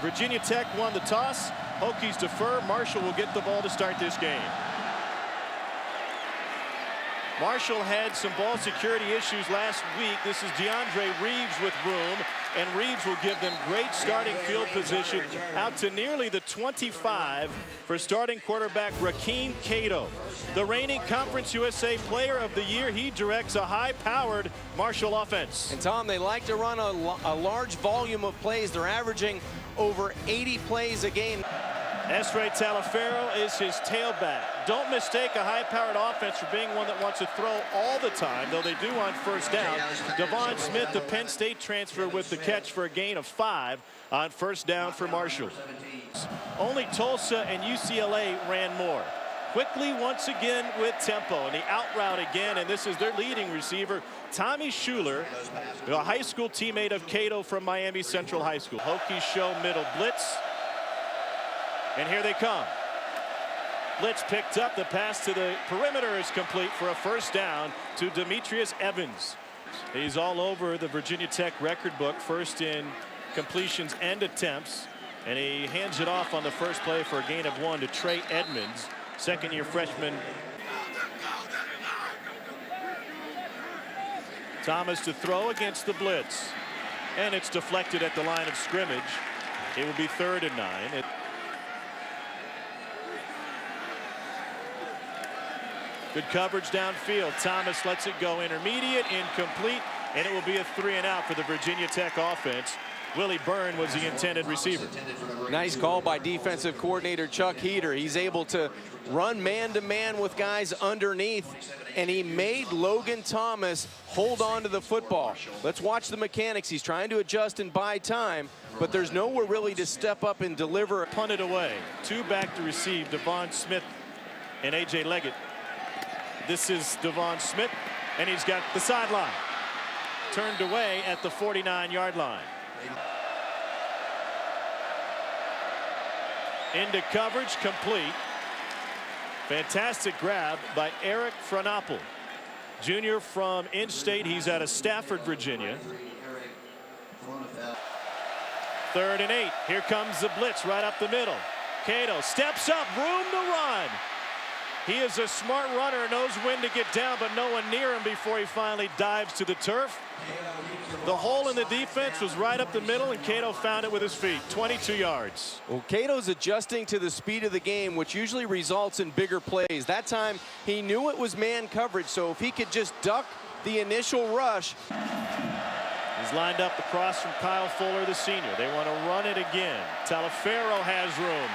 Virginia Tech won the toss. Hokies defer. Marshall will get the ball to start this game. Marshall had some ball security issues last week. This is DeAndre Reeves with room, and Reeves will give them great starting field position out to nearly the 25 for starting quarterback Rakeem Cato. The reigning Conference USA Player of the Year. He directs a high-powered Marshall offense. And Tom, they like to run a large volume of plays. They're averaging over 80 plays a game. Esre Talifero is his tailback. Don't mistake a high-powered offense for being one that wants to throw all the time, though they do on first down. Devon Smith, the Penn State transfer, with the catch for a gain of 5 on first down for Marshall. Only Tulsa and UCLA ran more. Quickly once again with tempo, and the out route again, and this is their leading receiver, Tommy Schuler, a high school teammate of Cato from Miami Central High School. Hokies show middle blitz. And here they come. Blitz picked up. The pass to the perimeter is complete for a first down to Demetrius Evans. He's all over the Virginia Tech record book, first in completions and attempts. And he hands it off on the first play for a gain of 1 to Trey Edmonds, second-year freshman. Thomas to throw against the blitz. And it's deflected at the line of scrimmage. It will be 3rd and 9. Good coverage downfield. Thomas lets it go intermediate, incomplete, and it will be a 3-and-out for the Virginia Tech offense. Willie Byrne was the intended receiver. Nice call by defensive coordinator Chuck Heater. He's able to run man-to-man with guys underneath, and he made Logan Thomas hold on to the football. Let's watch the mechanics. He's trying to adjust and buy time, but there's nowhere really to step up and deliver. Punted away. 2 back to receive, Devon Smith and A.J. Leggett. This is Devon Smith, and he's got the sideline. Turned away at the 49-yard line. Into coverage, complete. Fantastic grab by Eric Frohnapple, junior from in-state. He's out of Stafford, Virginia. 3rd and 8. Here comes the blitz right up the middle. Cato steps up, room to run. He is a smart runner, knows when to get down, but no one near him before he finally dives to the turf. The hole in the defense was right up the middle, and Cato found it with his feet. 22 yards. Well, Cato's adjusting to the speed of the game, which usually results in bigger plays. That time, he knew it was man coverage, so if he could just duck the initial rush. He's lined up across from Kyle Fuller, the senior. They want to run it again. Talifero has room.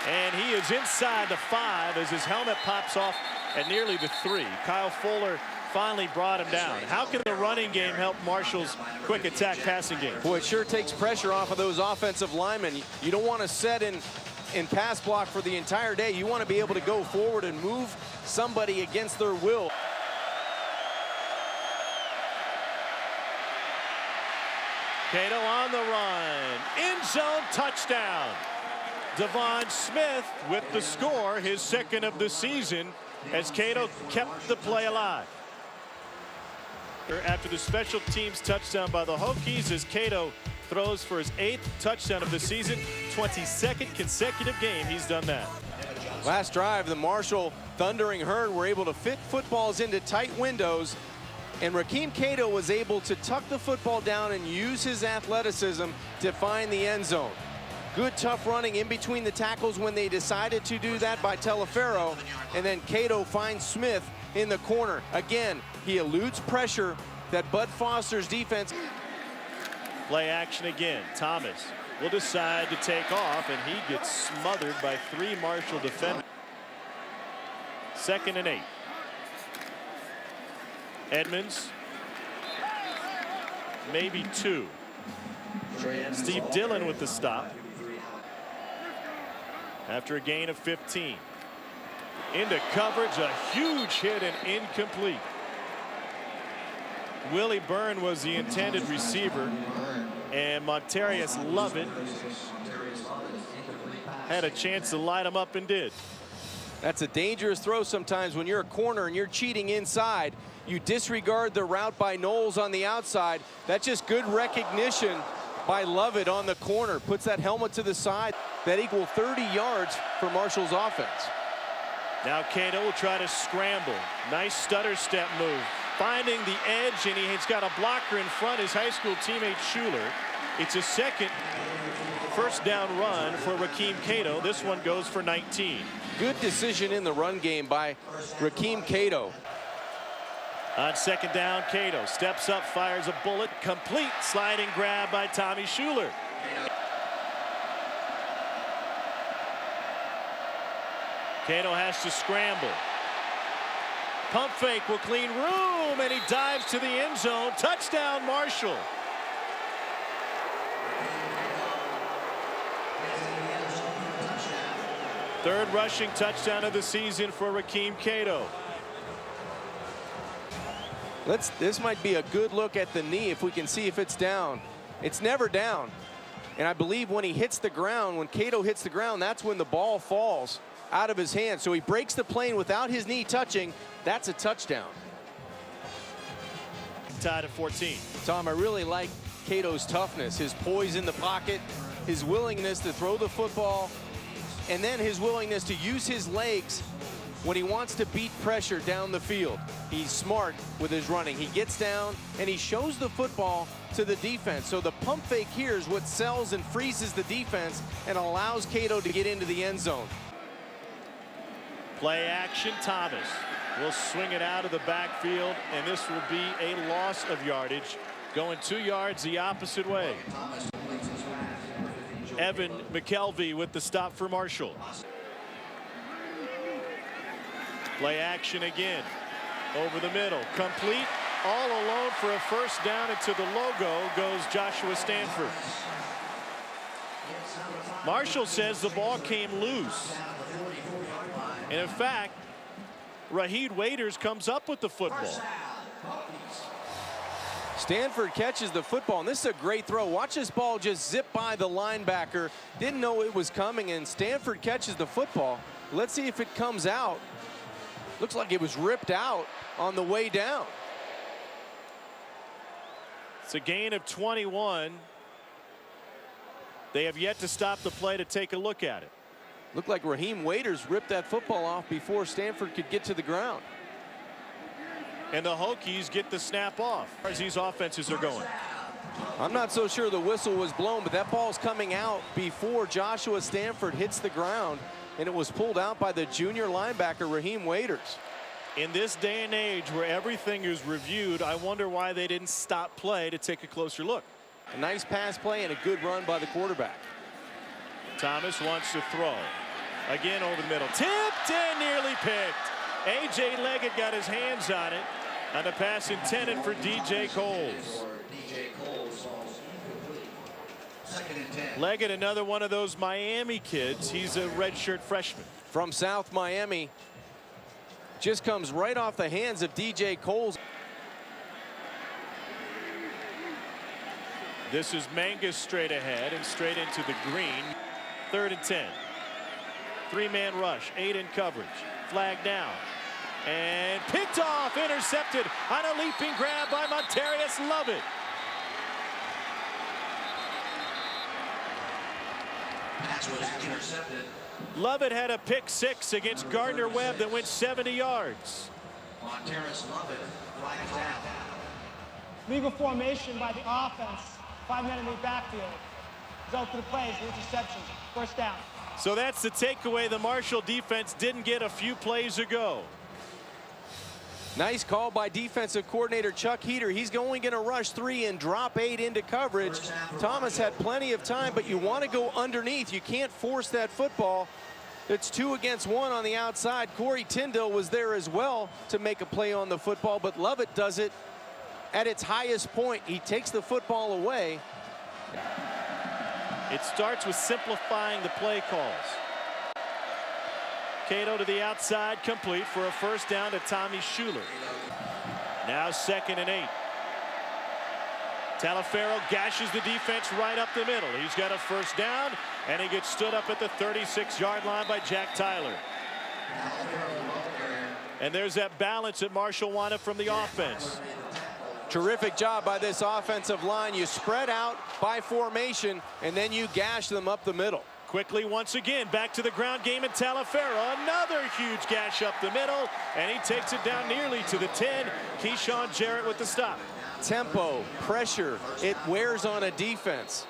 And he is inside the 5 as his helmet pops off at nearly the 3. Kyle Fuller finally brought him down. How can the running game help Marshall's quick attack passing game? Boy, it sure takes pressure off of those offensive linemen. You don't want to set in pass block for the entire day. You want to be able to go forward and move somebody against their will. Cato on the run. End zone touchdown. Devon Smith with the score, his 2nd of the season, as Cato kept the play alive. After the special teams touchdown by the Hokies, as Cato throws for his 8th touchdown of the season, 22nd consecutive game he's done that. Last drive, the Marshall Thundering Herd were able to fit footballs into tight windows, and Rakeem Cato was able to tuck the football down and use his athleticism to find the end zone. Good tough running in between the tackles when they decided to do that by Talifero, and then Cato finds Smith in the corner. Again, he eludes pressure that Bud Foster's defense. Play action again. Thomas will decide to take off, and he gets smothered by 3 Marshall defenders. 2nd and 8. Edmonds, maybe 2. Steve Dillon with the stop. After a gain of 15. Into coverage, a huge hit and incomplete. Willie Byrne was the intended receiver, and Montarius Lovett had a chance to light him up and did. That's a dangerous throw sometimes when you're a corner and you're cheating inside. You disregard the route by Knowles on the outside. That's just good recognition by Lovett on the corner. Puts that helmet to the side. That equal 30 yards for Marshall's offense. Now Cato will try to scramble. Nice stutter step move. Finding the edge, and he's got a blocker in front, his high school teammate Schuler. It's a second first down run for Rakeem Cato. This one goes for 19. Good decision in the run game by Rakeem Cato. On second down, Cato steps up, fires a bullet, complete sliding grab by Tommy Schuler. Cato has to scramble. Pump fake will clean room, and he dives to the end zone. Touchdown, Marshall. Third rushing touchdown of the season for Rakeem Cato. This might be a good look at the knee if we can see if it's down. It's never down. And I believe when he hits the ground, when Cato hits the ground, that's when the ball falls out of his hand. So he breaks the plane without his knee touching. That's a touchdown. Tied at 14. Tom, I really like Cato's toughness, his poise in the pocket, his willingness to throw the football, and then his willingness to use his legs when he wants to beat pressure down the field. He's smart with his running. He gets down and he shows the football to the defense. So the pump fake here is what sells and freezes the defense and allows Cato to get into the end zone. Play action, Thomas will swing it out of the backfield, and this will be a loss of yardage, going 2 yards the opposite way. Evan McKelvey with the stop for Marshall. Play action again. Over the middle. Complete. All alone for a first down, and to the logo goes Joshua Stanford. Marshall says the ball came loose. And in fact, Raheed Waiters comes up with the football. Stanford catches the football, and this is a great throw. Watch this ball just zip by the linebacker. Didn't know it was coming, and Stanford catches the football. Let's see if it comes out. Looks like it was ripped out on the way down. It's a gain of 21. They have yet to stop the play to take a look at it. Looked like Raheem Waiters ripped that football off before Stanford could get to the ground. And the Hokies get the snap off as these offenses are going. I'm not so sure the whistle was blown, but that ball's coming out before Joshua Stanford hits the ground, and it was pulled out by the junior linebacker, Raheem Waiters. In this day and age where everything is reviewed, I wonder why they didn't stop play to take a closer look. A nice pass play and a good run by the quarterback. Thomas wants to throw. Again over the middle. Tipped and nearly picked. A.J. Leggett got his hands on it. On the pass intended for DJ Coles. Leggett, another one of those Miami kids. He's a redshirt freshman. From South Miami. Just comes right off the hands of DJ Coles. This is Mangus straight ahead and straight into the green. 3rd and 10. 3-man rush, 8 in coverage. Flag down. And picked off, intercepted on a leaping grab by Montarius Lovett. Pass was intercepted. Lovett had a pick 6 against Gardner Webb that went 70 yards. Montarius Lovett, flag down. Legal formation by the offense. 5 men in the backfield. Result of the play is the interception. First down. So that's the takeaway the Marshall defense didn't get a few plays ago. Nice call by defensive coordinator Chuck Heater. He's only going to rush 3 and drop 8 into coverage. Thomas had plenty of time, but you want to go underneath. You can't force that football. It's 2 against 1 on the outside. Corey Tyndall was there as well to make a play on the football, but Lovett does it at its highest point. He takes the football away. It starts with simplifying the play calls. Cato to the outside, complete for a first down to Tommy Schuler. Now 2nd and 8. Taliaferro gashes the defense right up the middle. He's got a first down, and he gets stood up at the 36-yard line by Jack Tyler. And there's that balance that Marshall wanted from the offense. Terrific job by this offensive line. You spread out by formation, and then you gash them up the middle. Quickly once again, back to the ground game in Talaferro. Another huge gash up the middle, and he takes it down nearly to the 10. Keyshawn Jarrett with the stop. Tempo, pressure, it wears on a defense.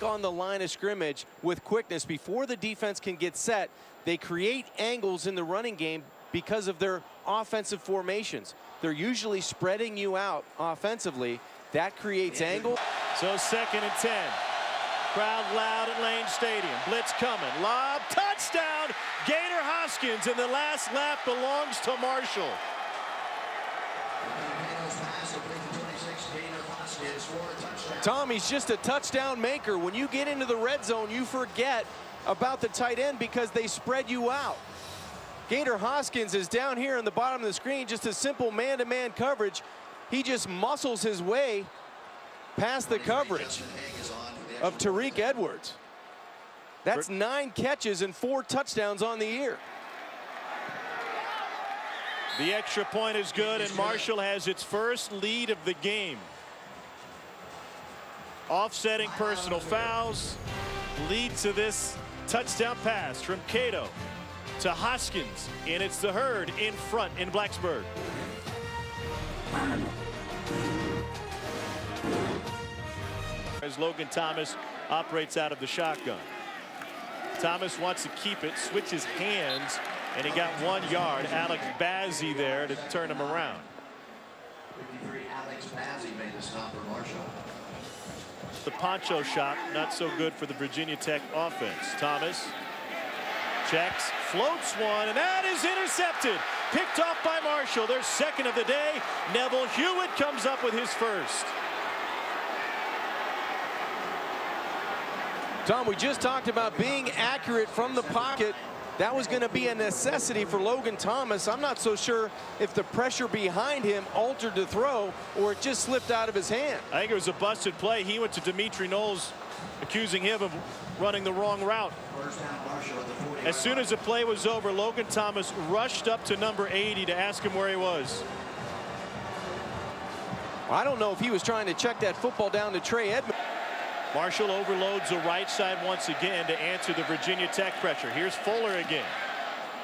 On the line of scrimmage with quickness before the defense can get set, they create angles in the running game because of their offensive formations. They're usually spreading you out offensively. That creates angle. So 2nd and 10. Crowd loud at Lane Stadium. Blitz coming. Lob. Touchdown. Gator Hoskins. And the last lap belongs to Marshall. Tom, he's just a touchdown maker. When you get into the red zone, you forget about the tight end because they spread you out. Gator Hoskins is down here in the bottom of the screen, just a simple man-to-man coverage. He just muscles his way past the coverage of Tariq Edwards. That's 9 catches and 4 touchdowns on the year. The extra point is good, and Marshall has its first lead of the game. Offsetting personal fouls lead to this touchdown pass from Cato to Hoskins, and it's the Herd in front in Blacksburg. As Logan Thomas operates out of the shotgun. Thomas wants to keep it, switches hands, and he got 1 yard. Alex Bazzi there to turn him around. 53, Alex Bazzi made the stop for Marshall. The poncho shot, not so good for the Virginia Tech offense. Thomas checks, floats one, and that is intercepted. Picked off by Marshall, their 2nd of the day. Neville Hewitt comes up with his 1st. Tom, we just talked about being accurate from the pocket. That was going to be a necessity for Logan Thomas. I'm not so sure if the pressure behind him altered the throw or it just slipped out of his hand. I think it was a busted play. He went to Dimitri Knowles, accusing him of running the wrong route. As soon as the play was over, Logan Thomas rushed up to number 80 to ask him where he was. I don't know if he was trying to check that football down to Trey Edmonds. Marshall overloads the right side once again to answer the Virginia Tech pressure. Here's Fuller again.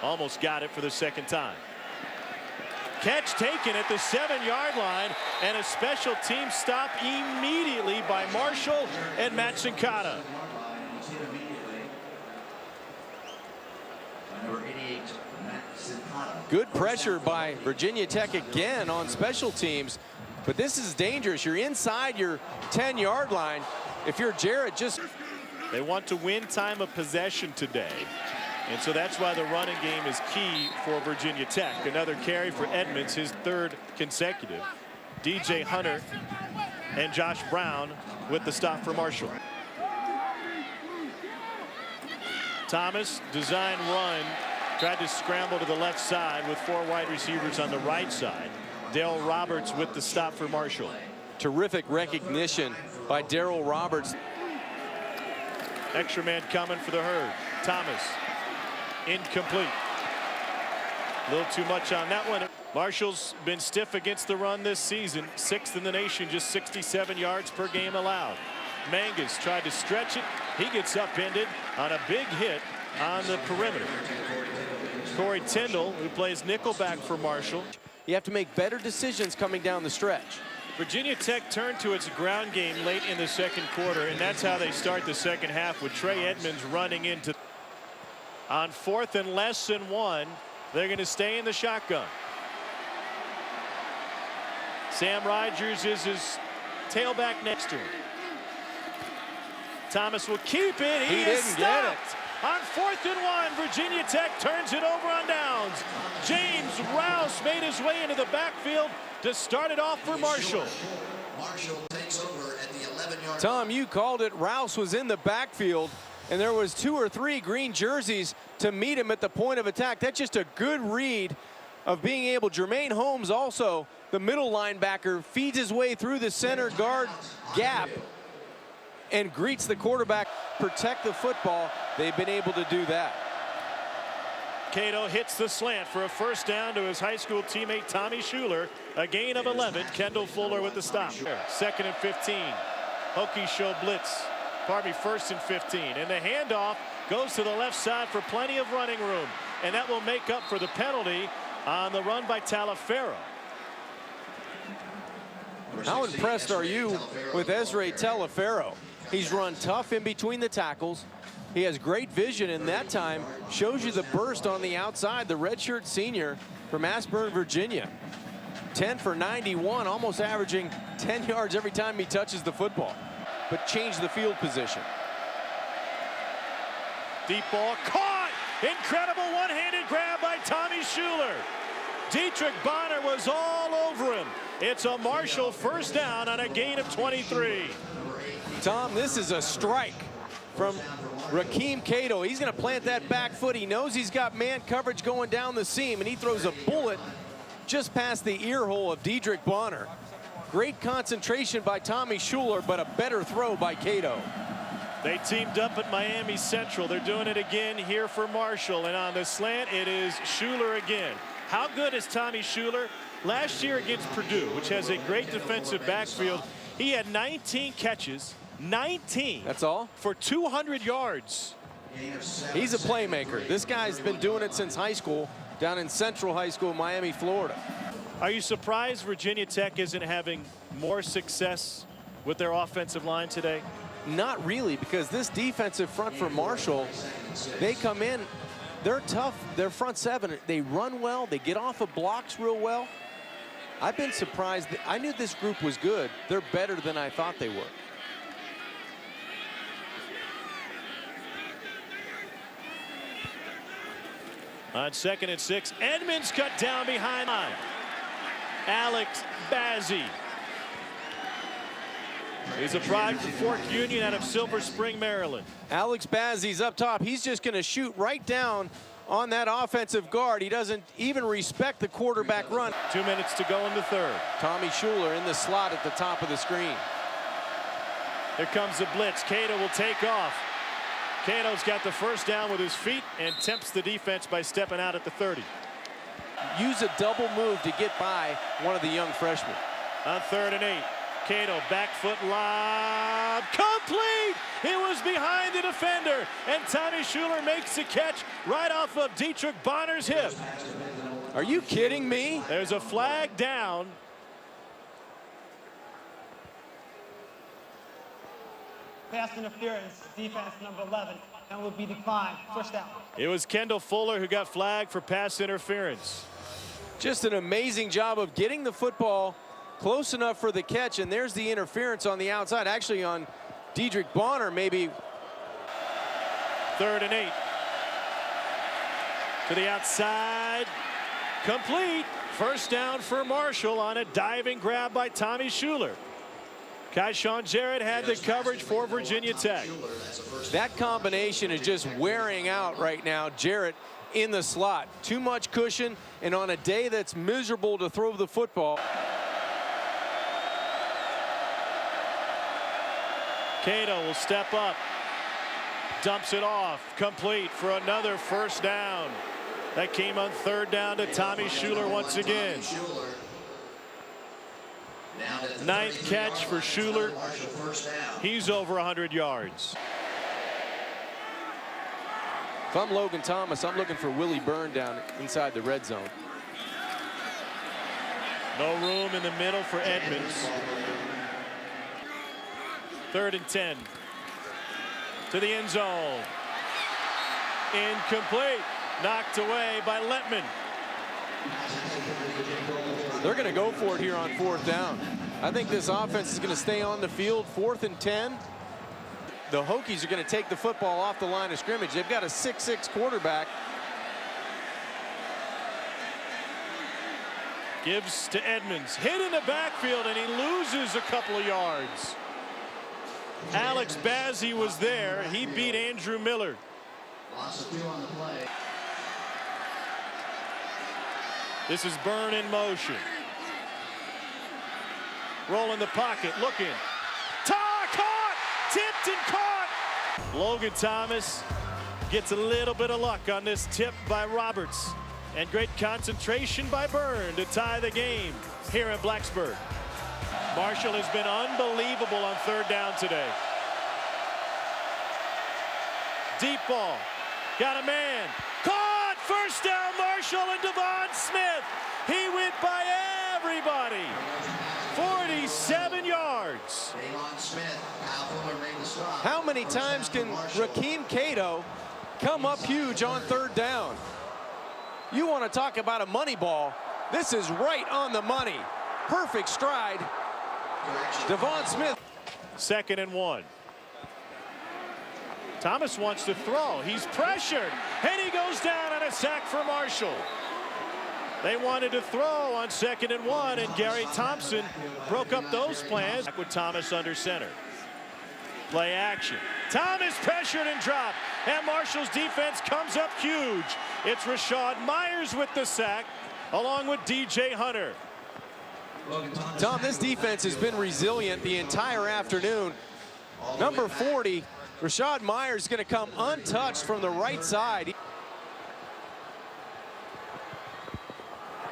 Almost got it for the 2nd time. Catch taken at the 7-yard line, and a special team stop immediately by Marshall and Matt Sincata. Good pressure by Virginia Tech again on special teams, but this is dangerous. You're inside your 10-yard line. If you're Jarrett, they want to win time of possession today, and so that's why the running game is key for Virginia Tech. Another carry for Edmonds, his 3rd consecutive. DJ Hunter and Josh Brown with the stop for Marshall. Thomas, design run, tried to scramble to the left side with 4 wide receivers on the right side. Dale Roberts with the stop for Marshall. Terrific recognition by Darryl Roberts. Extra man coming for the Herd. Thomas, incomplete. A little too much on that one. Marshall's been stiff against the run this season. 6th in the nation, just 67 yards per game allowed. Mangus tried to stretch it. He gets upended on a big hit on the perimeter. Corey Tyndall, who plays nickelback for Marshall. You have to make better decisions coming down the stretch. Virginia Tech turned to its ground game late in the 2nd quarter, and that's how they start the 2nd half with Trey Edmonds running into. On 4th and less than 1, they're going to stay in the shotgun. Sam Rogers is his tailback next to him. Thomas will keep it. He is didn't get it. stopped. On 4th and 1, Virginia Tech turns it over on downs. James Rouse made his way into the backfield to start it off for Marshall. Marshall takes over at the 11-yard. Tom, you called it. Rouse was in the backfield, and there was 2 or 3 green jerseys to meet him at the point of attack. That's just a good read of being able. Jermaine Holmes, also the middle linebacker, feeds his way through the center guard gap and greets the quarterback. Protect the football. They've been able to do that. Cato hits the slant for a first down to his high school teammate Tommy Schuler. A gain of 11. Kendall Fuller with the stop. 2nd and 15. Hokies show blitz. Pardon me, 1st and 15. And the handoff goes to the left side for plenty of running room. And that will make up for the penalty on the run by Taliaferro. How impressed are you with Ezra Taliaferro? He's run tough in between the tackles. He has great vision, and that time shows you the burst on the outside. The redshirt senior from Ashburn, Virginia. 10 for 91, almost averaging 10 yards every time he touches the football. But change the field position. Deep ball caught. Incredible one-handed grab by Tommy Schuler. Dietrich Bonner was all over him. It's a Marshall first down on a gain of 23. Tom, this is a strike from Rakeem Cato. He's going to plant that back foot. He knows he's got man coverage going down the seam, and he throws a bullet just past the ear hole of Dietrich Bonner. Great concentration by Tommy Schuler, but a better throw by Cato. They teamed up at Miami Central. They're doing it again here for Marshall. And on the slant, it is Schuler again. How good is Tommy Schuler? Last year against Purdue, which has a great defensive backfield, he had 19 catches. 19. That's all? For 200 yards. He's a playmaker. This guy's been doing it since high school, down in Central High School, Miami, Florida. Are you surprised Virginia Tech isn't having more success with their offensive line today? Not really, because this defensive front for Marshall, they come in, they're tough. Their front seven, they run well, they get off of blocks real well. I've been surprised. I knew this group was good. They're better than I thought they were. On 2nd and 6, Edmonds cut down behind line. Alex Bazzie. He's a pride from Fork Union out of Silver Spring, Maryland. Alex Bazzie's up top. He's just going to shoot right down on that offensive guard. He doesn't even respect the quarterback run. 2 minutes to go in the third. Tommy Schuler in the slot at the top of the screen. Here comes the blitz. Cato will take off. Cato's got the first down with his feet and tempts the defense by stepping out at the 30. Use a double move to get by one of the young freshmen. On 3rd and 8, Cato back foot lob, complete! It was behind the defender, and Tommy Schuler makes the catch right off of Dietrich Bonner's hip. Are you kidding me? There's a flag down. Pass interference, defense number 11, and will be declined. First down. It was Kendall Fuller who got flagged for pass interference. Just an amazing job of getting the football close enough for the catch, and there's the interference on the outside, actually on Dietrich Bonner, maybe. 3rd and 8. To the outside, complete. First down for Marshall on a diving grab by Tommy Schuler. Kyshawn Jarrett had the coverage for Virginia Tech. That combination is just wearing out right now. Jarrett in the slot. Too much cushion, and on a day that's miserable to throw the football. Cato will step up. Dumps it off. Complete for another first down. That came on 3rd down to Tommy Schuler once again. 9th catch for Schuler. He's over 100 yards. If I'm Logan Thomas, I'm looking for Willie Byrne down inside the red zone. No room in the middle for Edmonds. 3rd and 10. To the end zone. Incomplete. Knocked away by Letman. They're going to go for it here on 4th down. I think this offense is going to stay on the field. 4th and 10. The Hokies are going to take the football off the line of scrimmage. They've got a 6'6" quarterback. Gives to Edmonds. Hit in the backfield, and he loses a couple of yards. Alex Bazzie was there. He beat Andrew Miller. Loss of 2 on the play. This is Byrne in motion. Roll in the pocket, looking. Caught! Tipped and caught! Logan Thomas Gets a little bit of luck on this tip by Roberts. And great concentration by Byrne to tie the game here in Blacksburg. Marshall has been unbelievable on third down today. Deep ball. Got a man. Caught! First down, Marshall and Devon Smith. He went by everybody. 47 yards. How many times can Rakeem Cato come up huge on third down? You want to talk about a money ball. This is right on the money. Perfect stride. Devon Smith. 2nd and 1. Thomas wants to throw. He's pressured. And he goes down on a sack for Marshall. They wanted to throw on 2nd and 1, and Gary Thompson broke up those plans. Back with Thomas under center. Play action. Thomas pressured and dropped. And Marshall's defense comes up huge. It's Rashad Myers with the sack, along with DJ Hunter. Tom, this defense has been resilient the entire afternoon. Number 40, Rashad Myers, is going to come untouched from the right side.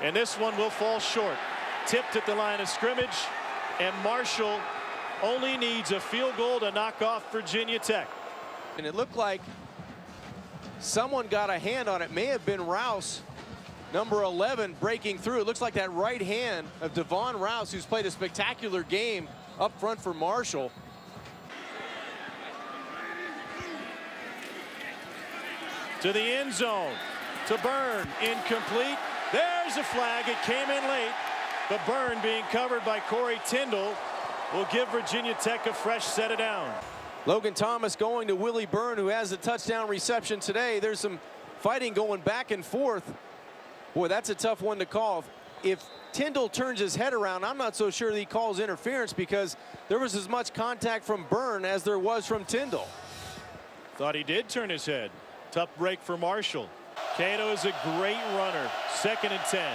And this one will fall short. Tipped at the line of scrimmage, and Marshall only needs a field goal to knock off Virginia Tech. And it looked like someone got a hand on it. May have been Rouse, number 11, breaking through. It looks like that right hand of Devon Rouse, who's played a spectacular game up front for Marshall. To the end zone, to Byrne, incomplete. There's a flag. It came in late, but Byrne, being covered by Corey Tyndall, will give Virginia Tech a fresh set of down. Logan Thomas going to Willie Byrne, who has the touchdown reception today. There's some fighting going back and forth. Boy, that's a tough one to call. If Tyndall turns his head around, I'm not so sure that he calls interference, because there was as much contact from Byrne as there was from Tyndall. Thought he did turn his head. Tough break for Marshall. Cato is a great runner. 2nd and 10.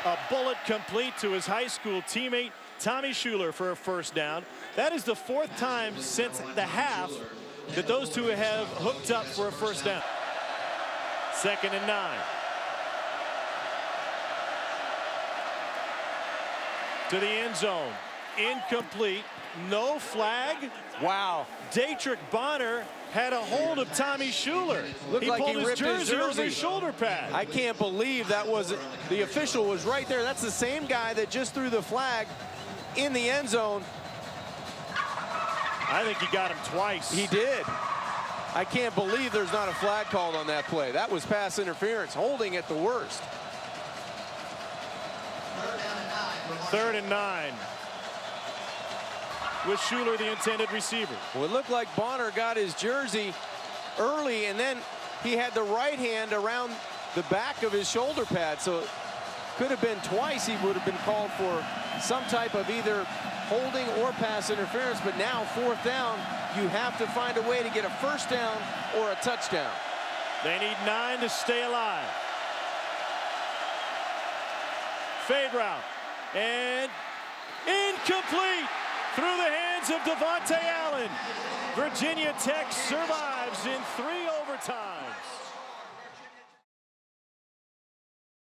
A bullet complete to his high school teammate Tommy Schuler for a first down. That is the 4th time since the half that those two have hooked up for a first down. 2nd and 9. To the end zone. Incomplete. No flag. Wow. Daetrich Bonner had a hold of Tommy Schuler. Looked like pulled he ripped his jersey over his shoulder pad. I can't believe that was, the official was right there. That's the same guy that just threw the flag in the end zone. I think he got him twice. He did. I can't believe there's not a flag called on that play. That was pass interference, holding at the worst. 3rd and 9. With Schuler the intended receiver. Well, it looked like Bonner got his jersey early, and then he had the right hand around the back of his shoulder pad, so it could have been twice. He would have been called for some type of either holding or pass interference. But now 4th down, you have to find a way to get a first down or a touchdown. They need 9 to stay alive. Fade route, and incomplete. Through the hands of Devontae Allen. Virginia Tech survives in 3 overtimes.